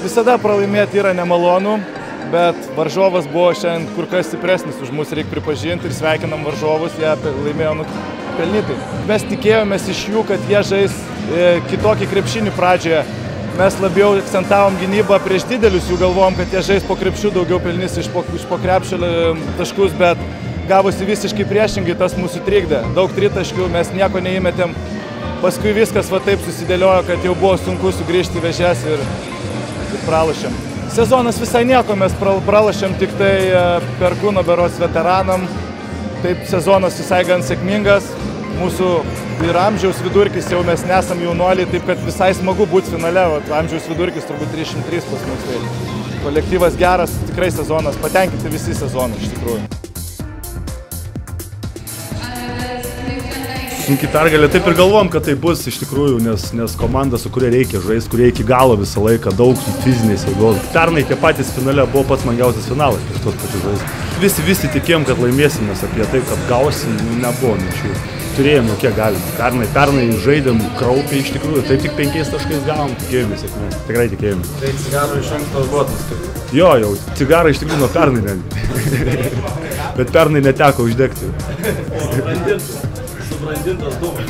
Visada pralaimėti yra nemalonu, bet varžovas buvo šiandien kur kas stipresnis už mus, reikia pripažinti ir sveikinam varžovus, jie laimėjo pelnytai. Mes tikėjomės iš jų, kad jie žais kitokį krepšinį pradžioje. Mes labiau akcentavom gynybą prieš didelius, jų galvom, kad jie žais po krepšių, daugiau pelnys iš po krepšio taškus, bet gavosi visiškai priešingai, tas mūsų trikdė. Daug tritaškių, mes nieko neįmetėm. Paskui viskas va taip susidėliojo, kad jau buvo sunku sugrįžti į vėžes ir pralašėm. Sezonas visai nieko, mes pralašėm tik tai Perkūno berods veteranam. Taip sezonas visai gan sėkmingas. Mūsų ir amžiaus vidurkis jau mes nesam jaunuoliai, taip kad visai smagu būti finale. Amžiaus vidurkis turbūt 303 pas mus. Tai kolektyvas geras, tikrai sezonas, patenkinti visi sezonai iš tikrųjų. Sunki pergalė, taip ir galvom, kad tai bus iš tikrųjų, nes komanda, su kuria reikia žaisti, kurie iki galo visą laiką, daug fizinės jėgos. Pernai tie patys finale buvo pats smagiausias finalas prieš tos pačius žaisti. Visi tikėjom, kad laimėsim, nes apie tai, kad gausim, nebuvo minčių. Turėjom, kiek galim. Pernai žaidėm kraupiai iš tikrųjų, tai tik 5 taškais gavom, tikėjomės sėkmės, tikrai tikėjomės. Tai cigarų iš anksto duotas? Jo, cigarą iš tikrųjų nuo pernai netgi. Bet pernai neteko uždegti. Subrandintas dūmas.